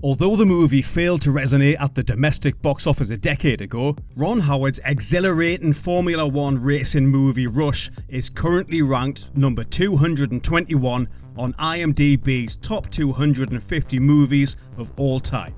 Although the movie failed to resonate at the domestic box office a decade ago, Ron Howard's exhilarating Formula One racing movie Rush is currently ranked number 221 on IMDb's top 250 movies of all time.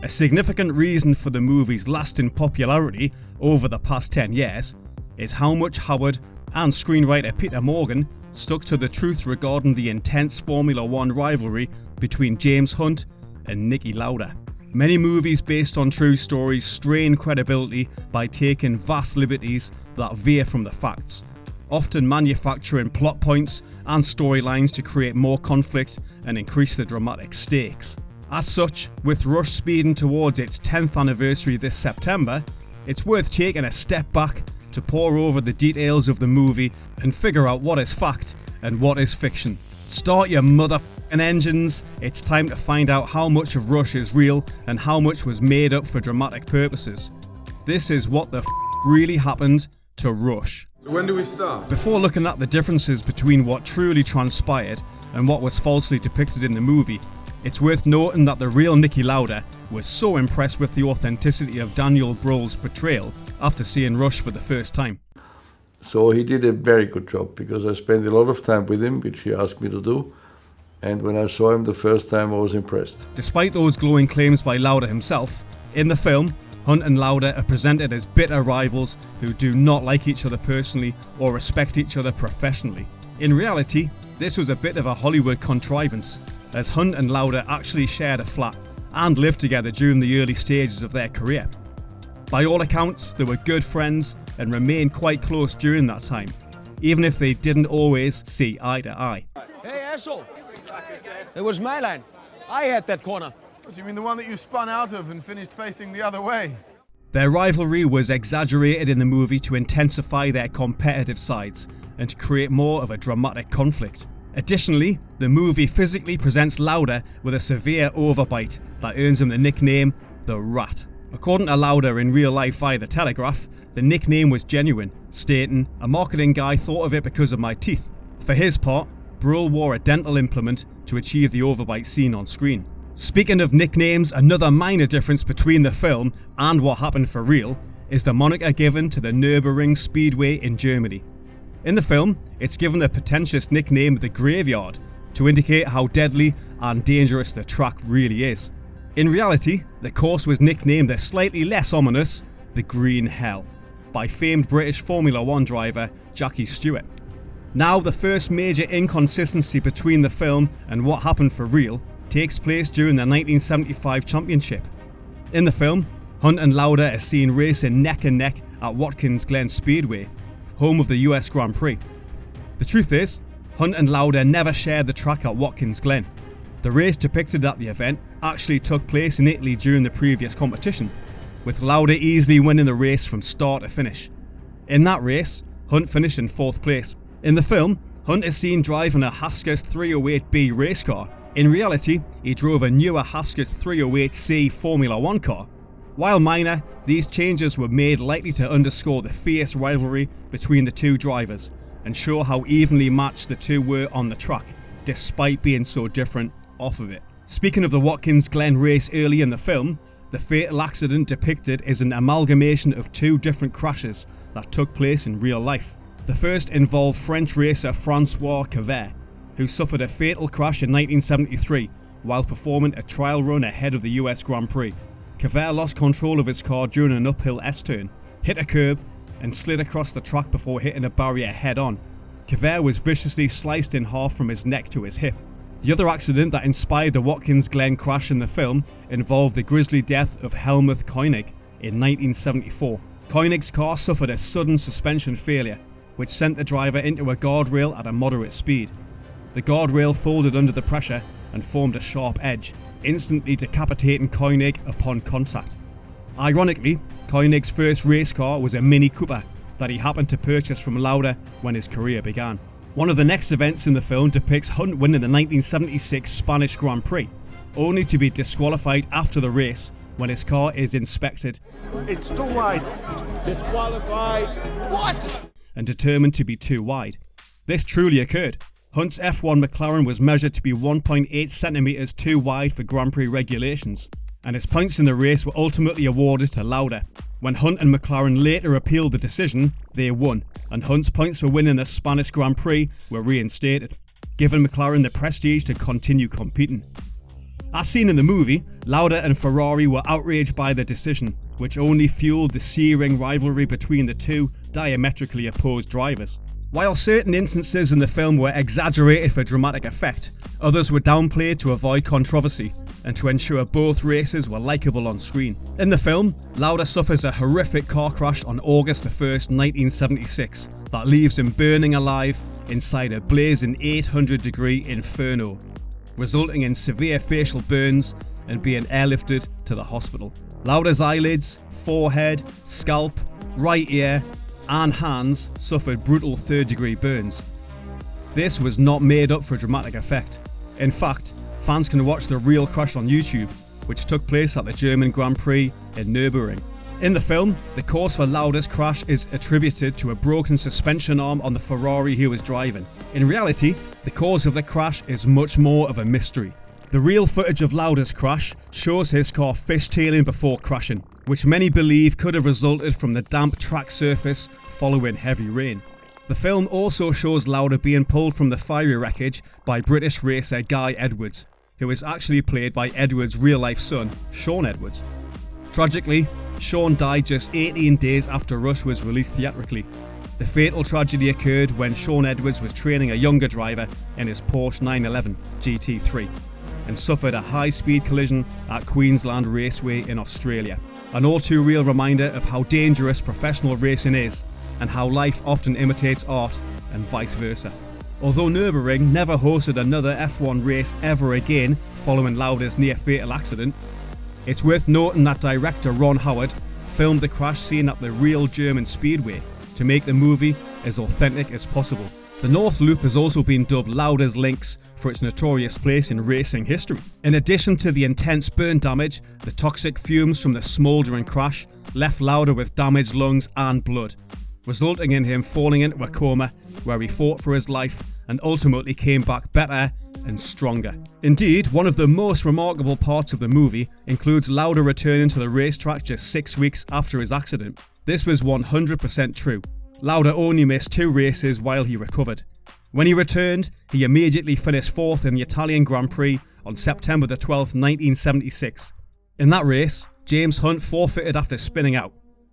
A significant reason for the movie's lasting popularity over the past 10 years is how much Howard and screenwriter Peter Morgan stuck to the truth regarding the intense Formula One rivalry between James Hunt and Niki Lauda. Many movies based on true stories strain credibility by taking vast liberties that veer from the facts, often manufacturing plot points and storylines to create more conflict and increase the dramatic stakes. As such, with Rush speeding towards its 10th anniversary this September, it's worth taking a step back to pore over the details of the movie and figure out what is fact and what is fiction. Start your motherfucking engines, it's time to find out how much of Rush is real and how much was made up for dramatic purposes. This is what the really happened to Rush. So when do we start? Before looking at the differences between what truly transpired and what was falsely depicted in the movie, it's worth noting that the real Niki Lauda was so impressed with the authenticity of Daniel Bruhl's portrayal after seeing Rush for the first time. So he did a very good job because I spent a lot of time with him, which he asked me to do. And when I saw him the first time, I was impressed. Despite those glowing claims by Lauda himself, in the film, Hunt and Lauda are presented as bitter rivals who do not like each other personally or respect each other professionally. In reality, this was a bit of a Hollywood contrivance, as Hunt and Lauda actually shared a flat and lived together during the early stages of their career. By all accounts, they were good friends and remained quite close during that time, even if they didn't always see eye to eye. Hey, asshole! It was my line. I had that corner. What do you mean, the one that you spun out of and finished facing the other way? Their rivalry was exaggerated in the movie to intensify their competitive sides and to create more of a dramatic conflict. Additionally, the movie physically presents Lauda with a severe overbite that earns him the nickname The Rat. According to Lauda in real life via The Telegraph, the nickname was genuine, stating, "A marketing guy thought of it because of my teeth." For his part, Bruhl wore a dental implement to achieve the overbite scene on screen. Speaking of nicknames, another minor difference between the film and what happened for real is the moniker given to the Nürburgring Speedway in Germany. In the film, it's given the pretentious nickname The Graveyard to indicate how deadly and dangerous the track really is. In reality, the course was nicknamed the slightly less ominous The Green Hell by famed British Formula One driver Jackie Stewart. Now, the first major inconsistency between the film and what happened for real takes place during the 1975 championship. In the film, Hunt and Lauda are seen racing neck and neck at Watkins Glen Speedway, home of the US Grand Prix. The truth is, Hunt and Lauda never shared the track at Watkins Glen. The race depicted at the event actually took place in Italy during the previous competition, with Lauda easily winning the race from start to finish. In that race, Hunt finished in 4th place. In the film, Hunt is seen driving a Haskell 308B race car. In reality, he drove a newer Haskell 308C Formula One car. While minor, these changes were made likely to underscore the fierce rivalry between the two drivers and show how evenly matched the two were on the track, despite being so different off of it. Speaking of the Watkins Glen race early in the film, the fatal accident depicted is an amalgamation of two different crashes that took place in real life. The first involved French racer Francois Cavert, who suffered a fatal crash in 1973 while performing a trial run ahead of the US Grand Prix. Cavert lost control of his car during an uphill S-turn, hit a curb and slid across the track before hitting a barrier head-on. Cavert was viciously sliced in half from his neck to his hip. The other accident that inspired the Watkins Glen crash in the film involved the grisly death of Helmut Koenig in 1974. Koenig's car suffered a sudden suspension failure, which sent the driver into a guardrail at a moderate speed. The guardrail folded under the pressure and formed a sharp edge, instantly decapitating Koenig upon contact. Ironically, Koenig's first race car was a Mini Cooper that he happened to purchase from Lauda when his career began. One of the next events in the film depicts Hunt winning the 1976 Spanish Grand Prix, only to be disqualified after the race when his car is inspected. It's too wide. Disqualified. What? And determined to be too wide. This truly occurred. Hunt's F1 McLaren was measured to be 1.8 centimetres too wide for Grand Prix regulations, and his points in the race were ultimately awarded to Lauda. When Hunt and McLaren later appealed the decision, they won, and Hunt's points for winning the Spanish Grand Prix were reinstated, giving McLaren the prestige to continue competing. As seen in the movie, Lauda and Ferrari were outraged by the decision, which only fueled the searing rivalry between the two diametrically opposed drivers. While certain instances in the film were exaggerated for dramatic effect, others were downplayed to avoid controversy and to ensure both races were likeable on screen. In the film, Lauda suffers a horrific car crash on August 1st, 1976 that leaves him burning alive inside a blazing 800-degree inferno, resulting in severe facial burns and being airlifted to the hospital. Lauda's eyelids, forehead, scalp, right ear and hands suffered brutal third-degree burns. This was not made up for dramatic effect. In fact, fans can watch the real crash on YouTube, which took place at the German Grand Prix in Nürburgring. In the film, the cause for Lauda's crash is attributed to a broken suspension arm on the Ferrari he was driving. In reality, the cause of the crash is much more of a mystery. The real footage of Lauda's crash shows his car fishtailing before crashing, which many believe could have resulted from the damp track surface following heavy rain. The film also shows Lauda being pulled from the fiery wreckage by British racer Guy Edwards, who is actually played by Edwards' real-life son, Sean Edwards. Tragically, Sean died just 18 days after Rush was released theatrically. The fatal tragedy occurred when Sean Edwards was training a younger driver in his Porsche 911 GT3 and suffered a high-speed collision at Queensland Raceway in Australia. An all-too-real reminder of how dangerous professional racing is and how life often imitates art and vice versa. Although Nürburgring never hosted another F1 race ever again following Lauda's near-fatal accident, it's worth noting that director Ron Howard filmed the crash scene at the real German speedway to make the movie as authentic as possible. The North Loop has also been dubbed Lauda's Links for its notorious place in racing history. In addition to the intense burn damage, the toxic fumes from the smouldering crash left Lauda with damaged lungs and blood, resulting in him falling into a coma where he fought for his life and ultimately came back better and stronger. Indeed, one of the most remarkable parts of the movie includes Lauda returning to the racetrack just 6 weeks after his accident. This was 100% true. Lauda only missed 2 races while he recovered. When he returned, he immediately finished 4th in the Italian Grand Prix on September 12, 1976. In that race, James Hunt forfeited after spinning out.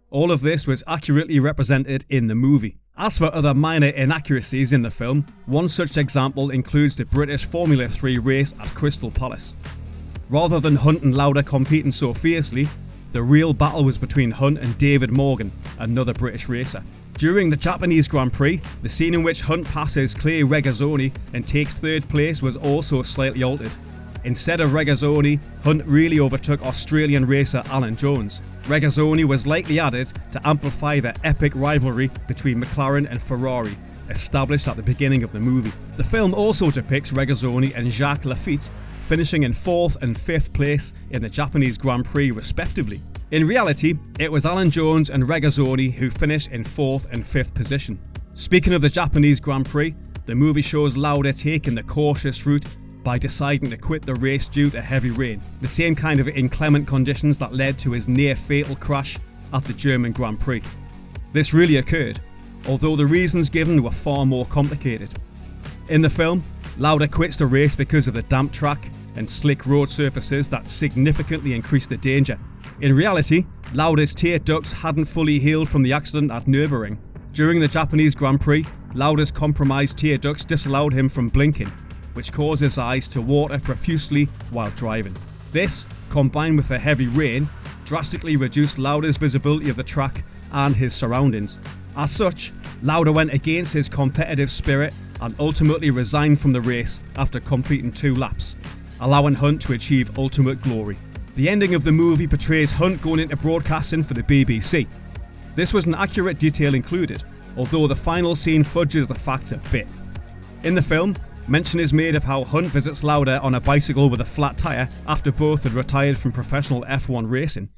All of this was accurately represented in the movie. As for other minor inaccuracies in the film, one such example includes the British Formula 3 race at Crystal Palace. Rather than Hunt and Lauda competing so fiercely, the real battle was between Hunt and David Morgan, another British racer. During the Japanese Grand Prix, the scene in which Hunt passes Clay Regazzoni and takes 3rd place was also slightly altered. Instead of Regazzoni, Hunt really overtook Australian racer Alan Jones. Regazzoni was likely added to amplify the epic rivalry between McLaren and Ferrari, established at the beginning of the movie. The film also depicts Regazzoni and Jacques Laffite finishing in 4th and 5th place in the Japanese Grand Prix respectively. In reality, it was Alan Jones and Regazzoni who finished in 4th and 5th position. Speaking of the Japanese Grand Prix, the movie shows Lauda taking the cautious route by deciding to quit the race due to heavy rain, the same kind of inclement conditions that led to his near-fatal crash at the German Grand Prix. This really occurred, although the reasons given were far more complicated. In the film, Lauda quits the race because of the damp track and slick road surfaces that significantly increased the danger. In reality, Lauda's tear ducts hadn't fully healed from the accident at Nürburgring. During the Japanese Grand Prix, Lauda's compromised tear ducts disallowed him from blinking, which caused his eyes to water profusely while driving. This, combined with the heavy rain, drastically reduced Lauda's visibility of the track and his surroundings. As such, Lauda went against his competitive spirit and ultimately resigned from the race after completing 2 laps, allowing Hunt to achieve ultimate glory. The ending of the movie portrays Hunt going into broadcasting for the BBC. This was an accurate detail included, although the final scene fudges the facts a bit. In the film, mention is made of how Hunt visits Lauda on a bicycle with a flat tyre after both had retired from professional F1 racing.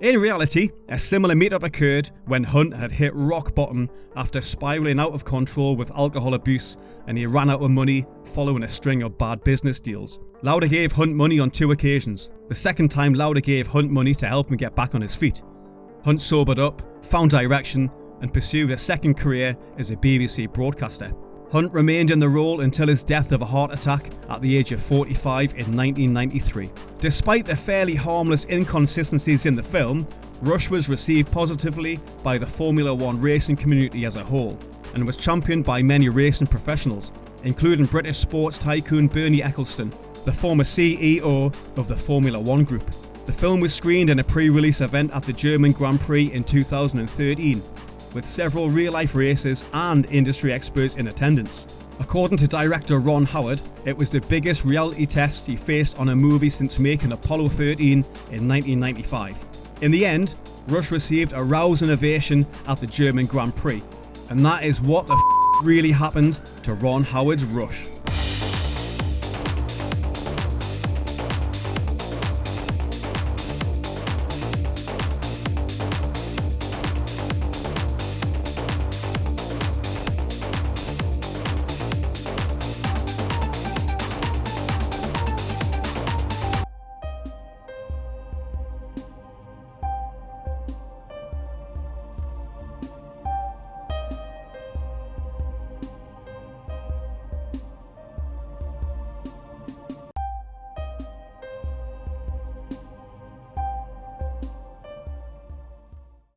In reality, a similar meetup occurred when Hunt had hit rock bottom after spiraling out of control with alcohol abuse, and he ran out of money following a string of bad business deals. Lauda gave Hunt money on 2 occasions. The second time, Lauda gave Hunt money to help him get back on his feet. Hunt sobered up, found direction, and pursued a second career as a BBC broadcaster. Hunt remained in the role until his death of a heart attack at the age of 45 in 1993. Despite the fairly harmless inconsistencies in the film, Rush was received positively by the Formula One racing community as a whole, and was championed by many racing professionals, including British sports tycoon Bernie Ecclestone, the former CEO of the Formula One group. The film was screened in a pre-release event at the German Grand Prix in 2013, with several real-life races and industry experts in attendance. According to director Ron Howard, it was the biggest reality test he faced on a movie since making Apollo 13 in 1995. In the end, Rush received a rousing ovation at the German Grand Prix, and that is what the really happened to Ron Howard's Rush.